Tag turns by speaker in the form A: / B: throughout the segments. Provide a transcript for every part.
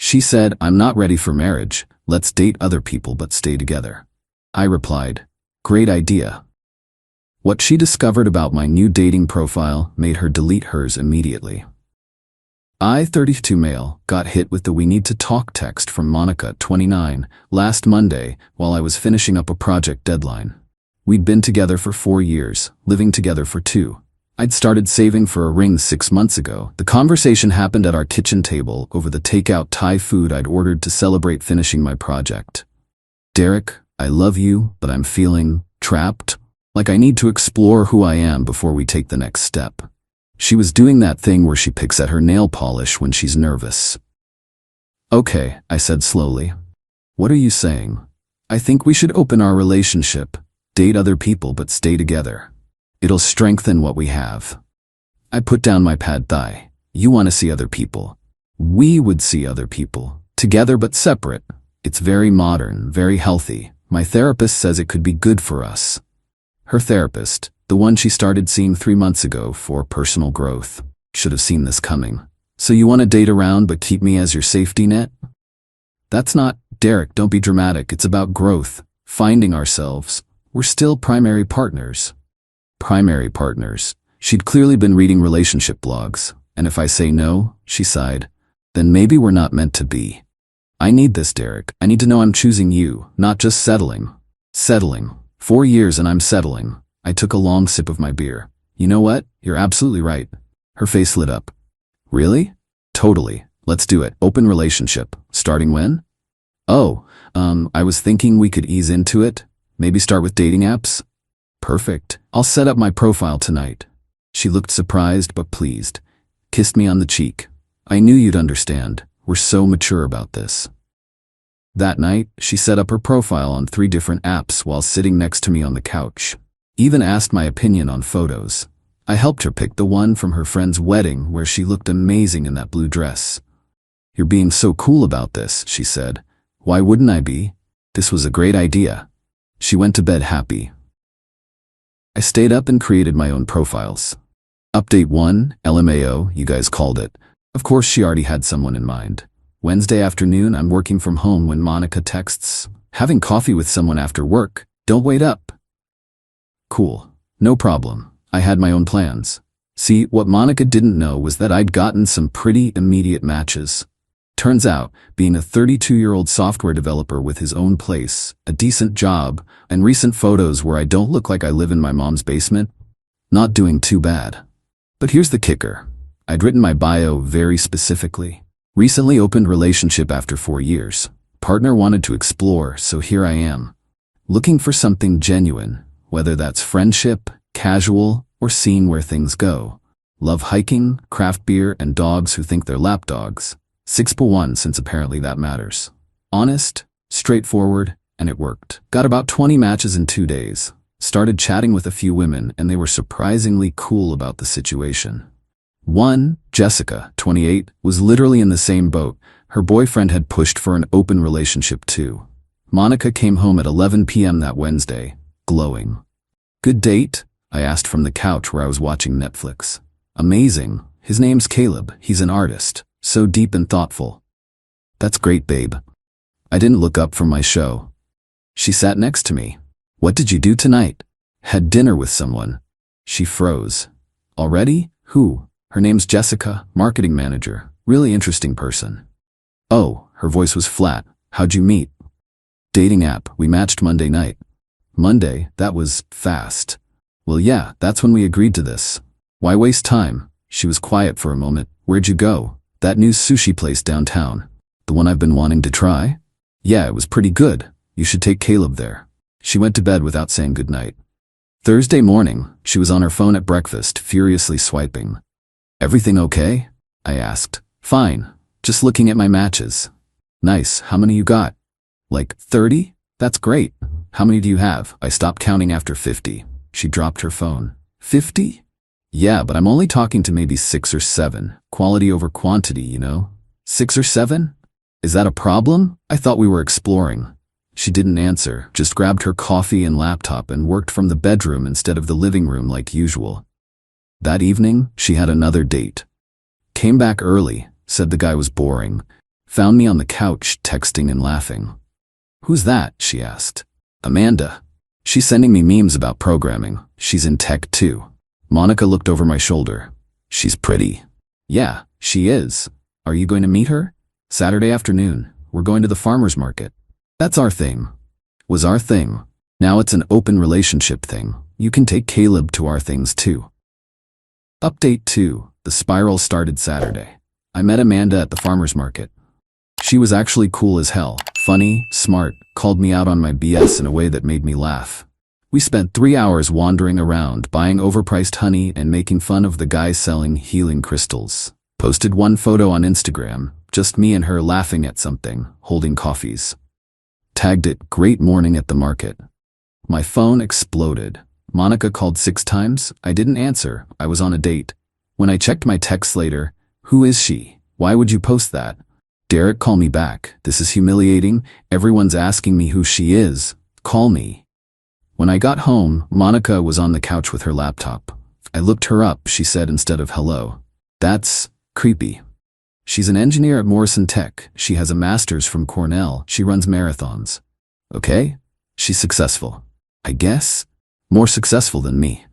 A: She said, "I'm not ready for marriage. Let's date other people but stay together." I replied, "Great idea." What she discovered about my new dating profile made her delete hers immediately. I, 32 male, got hit with the "we need to talk" text from Monica, 29, last Monday while I was finishing up a project deadline. We'd been together for 4 years, living together for 2. I'd started saving for a ring 6 months ago. The conversation happened at our kitchen table over the takeout Thai food I'd ordered to celebrate finishing my project. "Derek, I love you, but I'm feeling trapped. Like I need to explore who I am before we take the next step." She was doing that thing where she picks at her nail polish when she's nervous. "Okay," I said slowly. "What are you saying?" "I think we should open our relationship, date other people but stay together. It'll strengthen what we have." I put down my pad thai. "You want to see other people. We would see other people. Together but separate. It's very modern, very healthy. My therapist says it could be good for us." Her therapist, the one she started seeing 3 months ago for personal growth. Should have seen this coming. "So you want to date around but keep me as your safety net?" "That's not, Derek, don't be dramatic. It's about growth, finding ourselves. We're still primary partners." Primary partners. She'd clearly been reading relationship blogs, and if I say no, she sighed, then maybe we're not meant to be. "I need this, Derek. I need to know I'm choosing you, not just settling." Settling. 4 years and I'm settling. I took a long sip of my beer. "You know what? You're absolutely right." Her face lit up. "Really?" "Totally. Let's do it. Open relationship. Starting when?" "Oh, I was thinking we could ease into it. Maybe start with dating apps." "Perfect. I'll set up my profile tonight." She looked surprised but pleased. Kissed me on the cheek. "I knew you'd understand. We're so mature about this." That night, she set up her profile on 3 different apps while sitting next to me on the couch. Even asked my opinion on photos. I helped her pick the one from her friend's wedding where she looked amazing in that blue dress. "You're being so cool about this," she said. "Why wouldn't I be? This was a great idea." She went to bed happy. I stayed up and created my own profiles. Update 1, LMAO, you guys called it. Of course she already had someone in mind. Wednesday afternoon, I'm working from home when Monica texts, "Having coffee with someone after work, don't wait up." Cool. No problem. I had my own plans. See, what Monica didn't know was that I'd gotten some pretty immediate matches. Turns out, being a 32-year-old software developer with his own place, a decent job, and recent photos where I don't look like I live in my mom's basement, not doing too bad. But here's the kicker. I'd written my bio very specifically. Recently opened relationship after 4 years. Partner wanted to explore, so here I am. Looking for something genuine, whether that's friendship, casual, or seeing where things go. Love hiking, craft beer, and dogs who think they're lapdogs. 6-1 since apparently that matters. Honest, straightforward, and it worked. Got about 20 matches in 2 days. Started chatting with a few women and they were surprisingly cool about the situation. One, Jessica, 28, was literally in the same boat. Her boyfriend had pushed for an open relationship too. Monica came home at 11 p.m. that Wednesday, glowing. "Good date?" I asked from the couch where I was watching Netflix. "Amazing. His name's Caleb. He's an artist. So deep and thoughtful." "That's great, babe." I didn't look up from my show. She sat next to me. "What did you do tonight?" "Had dinner with someone." She froze. "Already? Who?" "Her name's Jessica, marketing manager. Really interesting person." "Oh," her voice was flat. "How'd you meet?" "Dating app. We matched Monday night." "Monday? That was fast." "Well, yeah, that's when we agreed to this." "Why waste time?" She was quiet for a moment. "Where'd you go?" "That new sushi place downtown." "The one I've been wanting to try?" "Yeah, it was pretty good. You should take Caleb there." She went to bed without saying goodnight. Thursday morning, she was on her phone at breakfast, furiously swiping. "Everything okay?" I asked. "Fine. Just looking at my matches." "Nice. How many you got?" "Like 30? That's great. How many do you have?" I stopped counting after 50. She dropped her phone. 50? "Yeah, but I'm only talking to maybe 6 or 7. Quality over quantity, you know? 6 or 7? Is that a problem? I thought we were exploring." She didn't answer, just grabbed her coffee and laptop and worked from the bedroom instead of the living room like usual. That evening, she had another date. Came back early, said the guy was boring. Found me on the couch, texting and laughing. "Who's that?" she asked. "Amanda. She's sending me memes about programming. She's in tech too." Monica looked over my shoulder. "She's pretty." "Yeah, she is. Are you going to meet her?" "Saturday afternoon. We're going to the farmer's market." "That's our thing." Was our thing. Now it's an open relationship thing. You can take Caleb to our things too. Update 2. The spiral started Saturday. I met Amanda at the farmer's market. She was actually cool as hell, funny, smart, called me out on my BS in a way that made me laugh. We spent 3 hours wandering around, buying overpriced honey and making fun of the guys selling healing crystals. Posted one photo on Instagram, just me and her laughing at something, holding coffees. Tagged it, "Great morning at the market." My phone exploded. Monica called 6 times. I didn't answer. I was on a date. When I checked my texts later, "Who is she? Why would you post that?" "Derek, call me back. This is humiliating. Everyone's asking me who she is. Call me." When I got home, Monica was on the couch with her laptop. I looked her up, she said instead of hello. "That's creepy." "She's an engineer at Morrison Tech. She has a master's from Cornell. She runs marathons." "Okay. She's successful. I guess. More successful than me."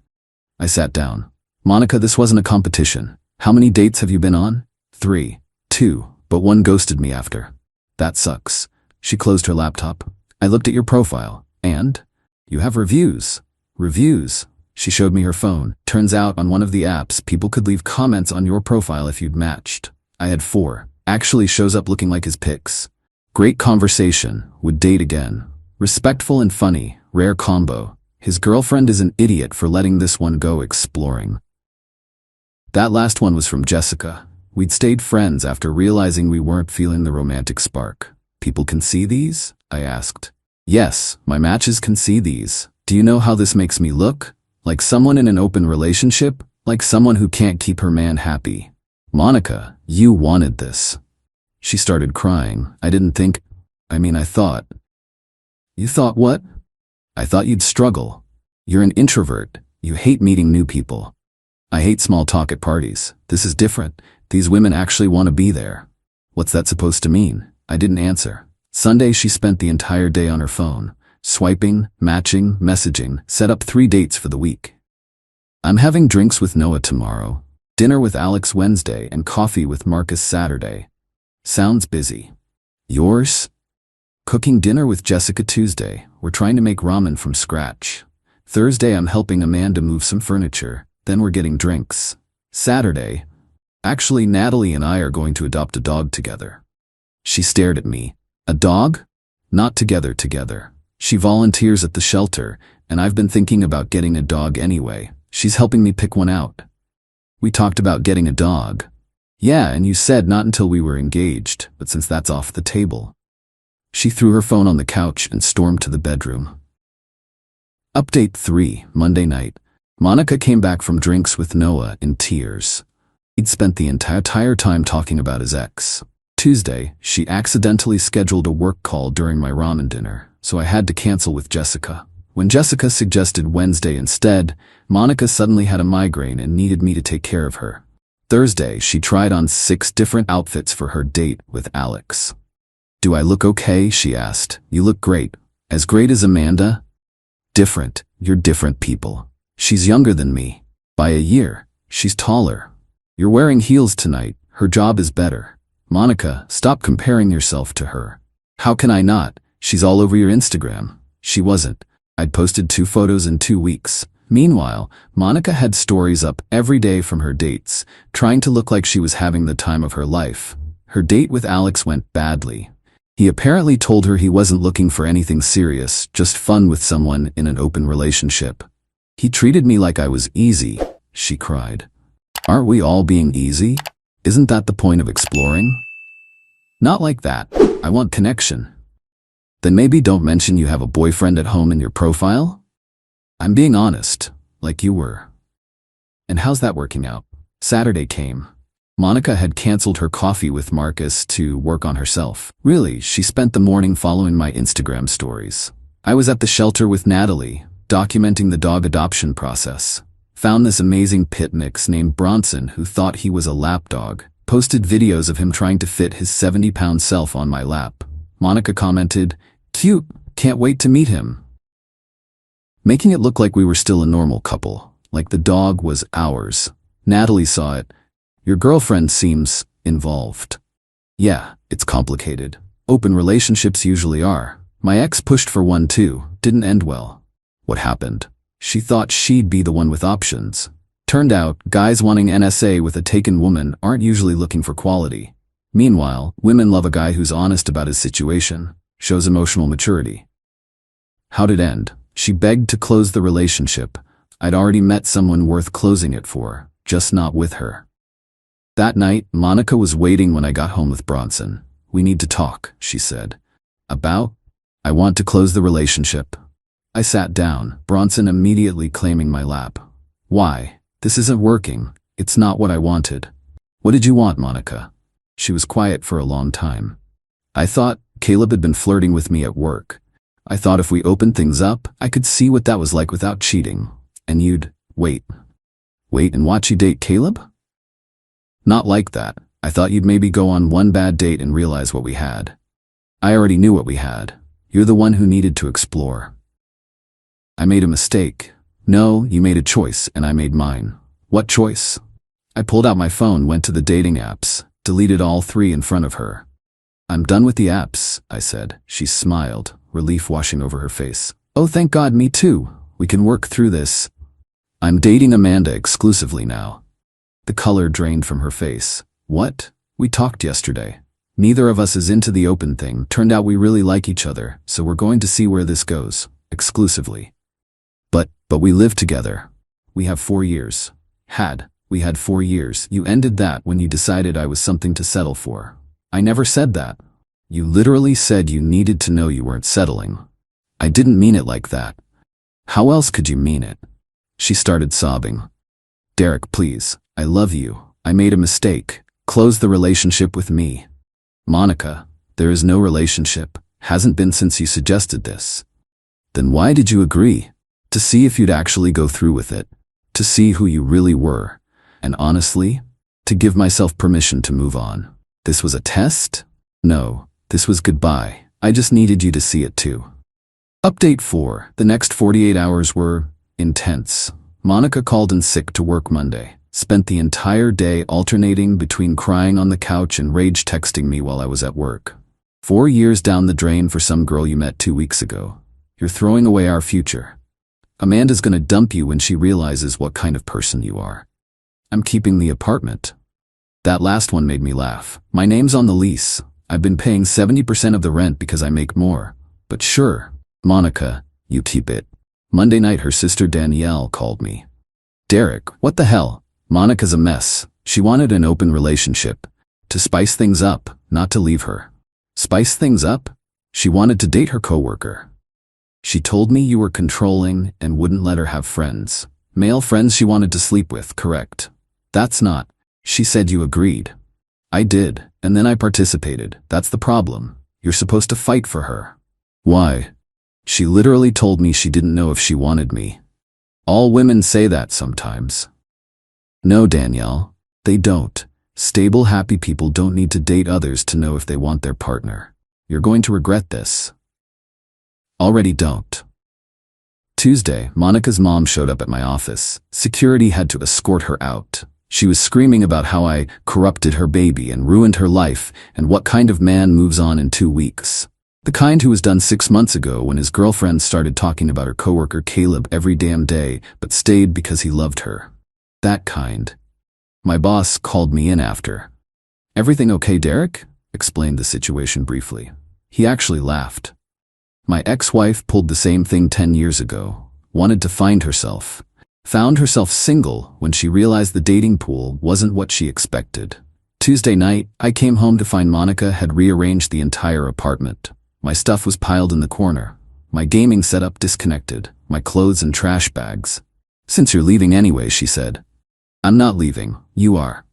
A: I sat down. "Monica, this wasn't a competition. How many dates have you been on?" 3. 2, but one ghosted me after." "That sucks." She closed her laptop. "I looked at your profile, and you have reviews." "Reviews?" She showed me her phone. "Turns out on one of the apps, people could leave comments on your profile if you'd matched. I had 4. Actually shows up looking like his pics. Great conversation. Would date again. Respectful and funny. Rare combo. His girlfriend is an idiot for letting this one go exploring." That last one was from Jessica. We'd stayed friends after realizing we weren't feeling the romantic spark. "People can see these?" I asked. "Yes, my matches can see these. Do you know how this makes me look? Like someone in an open relationship? Like someone who can't keep her man happy." "Monica, you wanted this." She started crying. I thought. "You thought what?" "I thought you'd struggle. You're an introvert. You hate meeting new people." "I hate small talk at parties. This is different. These women actually want to be there." "What's that supposed to mean?" I didn't answer. Sunday she spent the entire day on her phone, swiping, matching, messaging, set up 3 dates for the week. "I'm having drinks with Noah tomorrow, dinner with Alex Wednesday, and coffee with Marcus Saturday." Sounds busy. "Yours?" "Cooking dinner with Jessica Tuesday. We're trying to make ramen from scratch. Thursday I'm helping Amanda move some furniture. Then we're getting drinks. Saturday, actually Natalie and I are going to adopt a dog together." She stared at me. "A dog?" "Not together. She volunteers at the shelter, and I've been thinking about getting a dog anyway. She's helping me pick one out." "We talked about getting a dog." "Yeah, and you said not until we were engaged, but since that's off the table." She threw her phone on the couch and stormed to the bedroom. Update 3. Monday night. Monica came back from drinks with Noah in tears. He'd spent the entire time talking about his ex. Tuesday, she accidentally scheduled a work call during my ramen dinner, so I had to cancel with Jessica. When Jessica suggested Wednesday instead, Monica suddenly had a migraine and needed me to take care of her. Thursday, she tried on 6 different outfits for her date with Alex. "Do I look okay?" she asked. "You look great." "As great as Amanda?" "Different. You're different people. She's younger than me. By a year. She's taller. You're wearing heels tonight. Her job is better." "Monica, stop comparing yourself to her." "How can I not? She's all over your Instagram." She wasn't. I'd posted 2 photos in 2 weeks. Meanwhile, Monica had stories up every day from her dates, trying to look like she was having the time of her life. Her date with Alex went badly. He apparently told her he wasn't looking for anything serious, just fun with someone in an open relationship. "He treated me like I was easy," she cried. "Aren't we all being easy? Isn't that the point of exploring?" "Not like that. I want connection." "Then maybe don't mention you have a boyfriend at home in your profile?" "I'm being honest, like you were." "And how's that working out?" Saturday came. Monica had canceled her coffee with Marcus to work on herself. Really, she spent the morning following my Instagram stories. I was at the shelter with Natalie, documenting the dog adoption process. Found this amazing pit mix named Bronson who thought he was a lapdog. Posted videos of him trying to fit his 70-pound self on my lap. Monica commented, "Cute, can't wait to meet him." Making it look like we were still a normal couple, like the dog was ours. Natalie saw it. "Your girlfriend seems involved." Yeah, it's complicated. Open relationships usually are. My ex pushed for one too, didn't end well. What happened? She thought she'd be the one with options. Turned out, guys wanting NSA with a taken woman aren't usually looking for quality. Meanwhile, women love a guy who's honest about his situation, shows emotional maturity. How'd it end? She begged to close the relationship. I'd already met someone worth closing it for, just not with her. That night, Monica was waiting when I got home with Bronson. "We need to talk," she said. "About?" "I want to close the relationship." I sat down, Bronson immediately claiming my lap. "Why? This isn't working. It's not what I wanted." "What did you want, Monica?" She was quiet for a long time. "I thought Caleb had been flirting with me at work. I thought if we opened things up, I could see what that was like without cheating. And you'd wait and watch you date Caleb?" "Not like that. I thought you'd maybe go on one bad date and realize what we had." "I already knew what we had. You're the one who needed to explore." "I made a mistake." "No, you made a choice and I made mine." "What choice?" I pulled out my phone, went to the dating apps, deleted all 3 in front of her. "I'm done with the apps," I said. She smiled, relief washing over her face. "Oh, thank God, me too. We can work through this. I'm dating Amanda exclusively now." The color drained from her face. "What? We talked yesterday. Neither of us is into the open thing. Turned out we really like each other, so we're going to see where this goes. Exclusively." But we live together. We have 4 years. We had 4 years. You ended that when you decided I was something to settle for. I never said that. You literally said you needed to know you weren't settling. I didn't mean it like that. How else could you mean it? She started sobbing. "Derek, please. I love you. I made a mistake. Close the relationship with me." "Monica, there is no relationship. Hasn't been since you suggested this." "Then why did you agree?" "To see if you'd actually go through with it. To see who you really were. And honestly, to give myself permission to move on." "This was a test?" "No, this was goodbye. I just needed you to see it too." Update 4. The next 48 hours were intense. Monica called in sick to work Monday. Spent the entire day alternating between crying on the couch and rage texting me while I was at work. 4 years down the drain for some girl you met 2 weeks ago. You're throwing away our future. Amanda's gonna dump you when she realizes what kind of person you are. I'm keeping the apartment. That last one made me laugh. My name's on the lease. I've been paying 70% of the rent because I make more. But sure, Monica, you keep it. Monday night her sister Danielle called me. "Derek, what the hell? Monica's a mess. She wanted an open relationship. To spice things up, not to leave her." "Spice things up?" "She wanted to date her coworker. She told me you were controlling and wouldn't let her have friends. Male friends she wanted to sleep with, correct?" "That's not." "She said you agreed." "I did, and then I participated. That's the problem. You're supposed to fight for her." "Why?" "She literally told me she didn't know if she wanted me." "All women say that sometimes." "No, Danielle, they don't. Stable, happy people don't need to date others to know if they want their partner. You're going to regret this." "Already don't." Tuesday, Monica's mom showed up at my office. Security had to escort her out. She was screaming about how I corrupted her baby and ruined her life, and what kind of man moves on in 2 weeks. The kind who was done 6 months ago when his girlfriend started talking about her coworker Caleb every damn day, but stayed because he loved her. That kind. My boss called me in after. "Everything okay, Derek?" Explained the situation briefly. He actually laughed. "My ex-wife pulled the same thing 10 years ago. Wanted to find herself. Found herself single when she realized the dating pool wasn't what she expected. Tuesday night, I came home to find Monica had rearranged the entire apartment. My stuff was piled in the corner. My gaming setup disconnected. My clothes in trash bags. "Since you're leaving anyway," she said. "I'm not leaving. You are.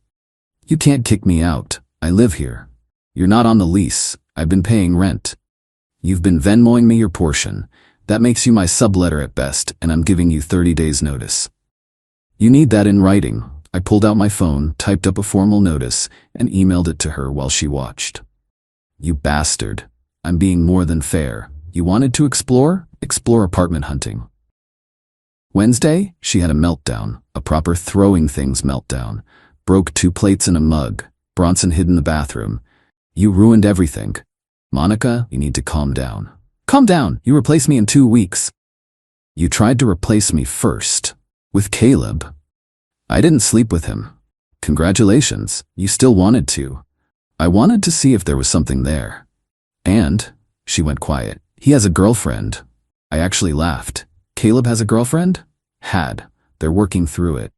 A: You can't kick me out. I live here. You're not on the lease. I've been paying rent. You've been Venmoing me your portion. That makes you my subletter at best, and I'm giving you 30 days notice. You need that in writing. I pulled out my phone, typed up a formal notice, and emailed it to her while she watched. You bastard. I'm being more than fair. You wanted to explore? Explore apartment hunting. Wednesday, she had a meltdown, a proper throwing things meltdown. Broke 2 plates and a mug. Bronson hid in the bathroom. You ruined everything. Monica, you need to calm down. Calm down. You replaced me in 2 weeks. You tried to replace me first. With Caleb. I didn't sleep with him. Congratulations. You still wanted to. I wanted to see if there was something there. And, she went quiet, he has a girlfriend. I actually laughed. Caleb has a girlfriend? Had. They're working through it.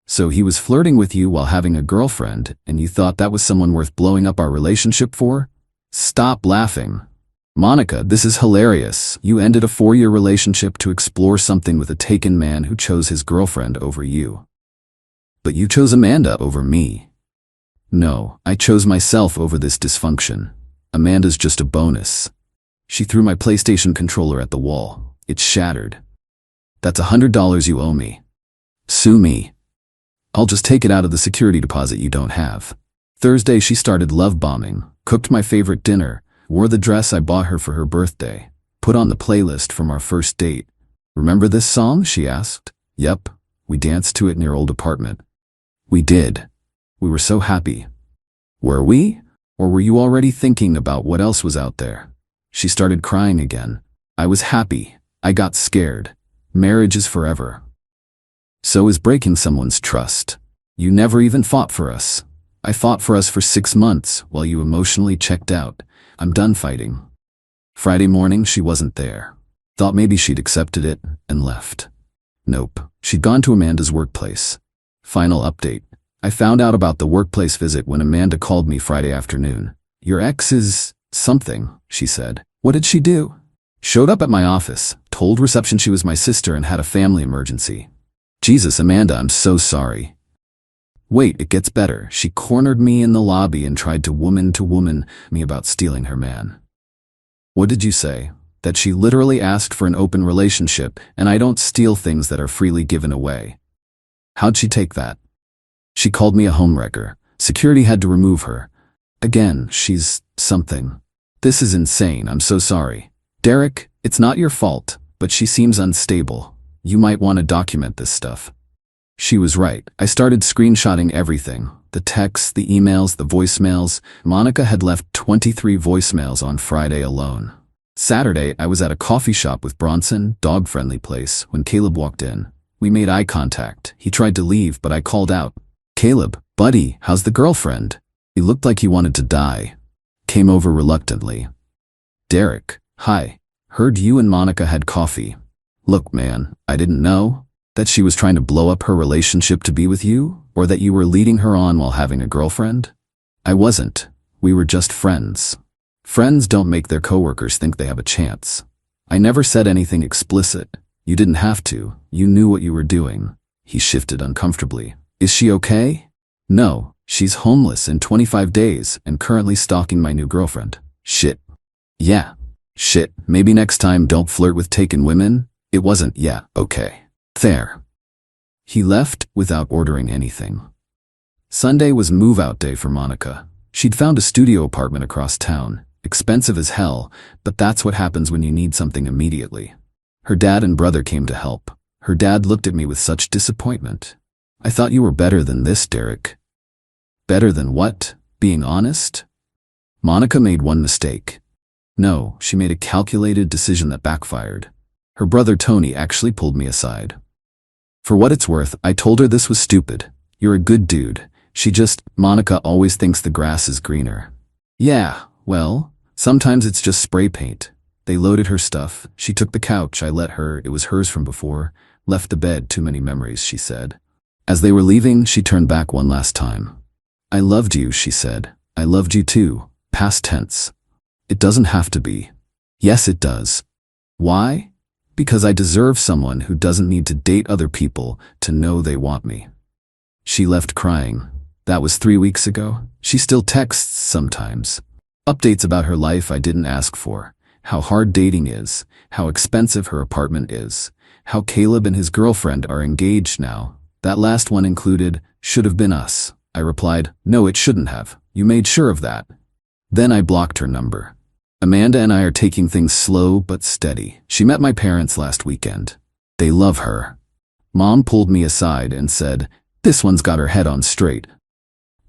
A: So he was flirting with you while having a girlfriend, and you thought that was someone worth blowing up our relationship for? Stop laughing. Monica, this is hilarious. You ended a 4-year relationship to explore something with a taken man who chose his girlfriend over you. But you chose Amanda over me. No, I chose myself over this dysfunction. Amanda's just a bonus. She threw my PlayStation controller at the wall. It shattered. That's $100 you owe me. Sue me. I'll just take it out of the security deposit you don't have. Thursday she started love bombing, cooked my favorite dinner, wore the dress I bought her for her birthday, put on the playlist from our first date. Remember this song? She asked. Yep, we danced to it in your old apartment. We did. We were so happy. Were we? Or were you already thinking about what else was out there? She started crying again. I was happy. I got scared. Marriage is forever. So is breaking someone's trust. You never even fought for us. I fought for us for 6 months while you emotionally checked out. I'm done fighting. Friday morning she wasn't there. Thought maybe she'd accepted it and left. Nope. She'd gone to Amanda's workplace. Final update. I found out about the workplace visit when Amanda called me Friday afternoon. Your ex is something, she said. What did she do? Showed up at my office, told reception she was my sister and had a family emergency. Jesus, Amanda, I'm so sorry. Wait, it gets better. She cornered me in the lobby and tried to woman me about stealing her man. What did you say? That she literally asked for an open relationship and I don't steal things that are freely given away. How'd she take that? She called me a homewrecker. Security had to remove her. Again, she's something. This is insane. I'm so sorry. Derek, it's not your fault, but she seems unstable. You might want to document this stuff. She was right. I started screenshotting everything. The texts, the emails, the voicemails. Monica had left 23 voicemails on Friday alone. Saturday, I was at a coffee shop with Bronson, dog-friendly place, when Caleb walked in. We made eye contact. He tried to leave, but I called out. Caleb, buddy, how's the girlfriend? He looked like he wanted to die. Came over reluctantly. Derek, hi. Heard you and Monica had coffee. Look, man, I didn't know that she was trying to blow up her relationship to be with you, or that you were leading her on while having a girlfriend. I wasn't. We were just friends. Friends don't make their coworkers think they have a chance. I never said anything explicit. You didn't have to. You knew what you were doing. He shifted uncomfortably. Is she okay? No, she's homeless in 25 days and currently stalking my new girlfriend. Shit. Yeah. Shit. Maybe next time don't flirt with taken women? It wasn't, yeah, okay. Fair. He left without ordering anything. Sunday was move-out day for Monica. She'd found a studio apartment across town. Expensive as hell, but that's what happens when you need something immediately. Her dad and brother came to help. Her dad looked at me with such disappointment. I thought you were better than this, Derek. Better than what? Being honest? Monica made one mistake. No, she made a calculated decision that backfired. Her brother Tony actually pulled me aside. For what it's worth, I told her this was stupid. You're a good dude. Monica always thinks the grass is greener. Yeah, well, sometimes it's just spray paint. They loaded her stuff. She took the couch. I let her. It was hers from before. Left the bed. Too many memories, she said. As they were leaving, she turned back one last time. I loved you, she said. I loved you too. Past tense. It doesn't have to be. Yes, it does. Why? Because I deserve someone who doesn't need to date other people to know they want me. She left crying. That was 3 weeks ago. She still texts sometimes. Updates about her life I didn't ask for. How hard dating is. How expensive her apartment is. How Caleb and his girlfriend are engaged now. That last one included, Should have been us. I replied, no, it shouldn't have. You made sure of that. Then I blocked her number. Amanda and I are taking things slow but steady. She met my parents last weekend. They love her. Mom pulled me aside and said, this one's got her head on straight.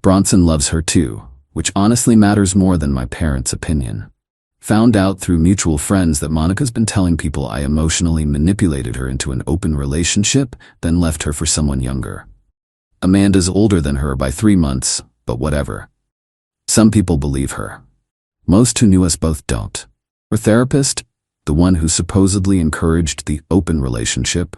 A: Bronson loves her too, which honestly matters more than my parents' opinion. Found out through mutual friends that Monica's been telling people I emotionally manipulated her into an open relationship, then left her for someone younger. Amanda's older than her by 3 months, but whatever. Some people believe her. Most who knew us both don't. Her therapist, the one who supposedly encouraged the open relationship,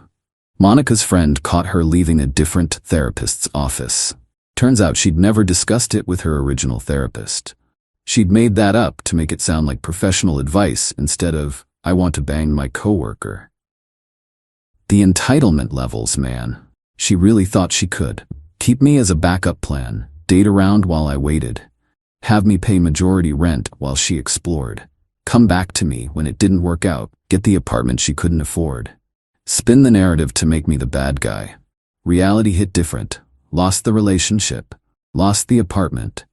A: Monica's friend caught her leaving a different therapist's office. Turns out she'd never discussed it with her original therapist. She'd made that up to make it sound like professional advice instead of, I want to bang my coworker. The entitlement levels, man. She really thought she could. Keep me as a backup plan, date around while I waited. Have me pay majority rent while she explored. Come back to me when it didn't work out, get the apartment she couldn't afford. Spin the narrative to make me the bad guy. Reality hit different. Lost the relationship. Lost the apartment.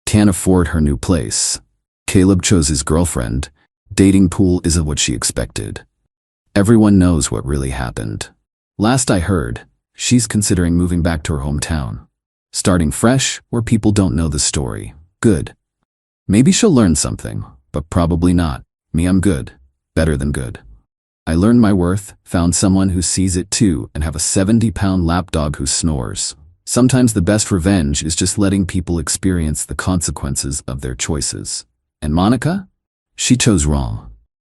A: Can't afford her new place. Caleb chose his girlfriend. Dating pool isn't what she expected. Everyone knows what really happened. Last I heard, she's considering moving back to her hometown. Starting fresh where people don't know the story. Good. Maybe she'll learn something, but probably not. Me, I'm good. Better than good. I learned my worth, found someone who sees it too, and have a 70-pound lapdog who snores. Sometimes the best revenge is just letting people experience the consequences of their choices. And Monica? She chose wrong.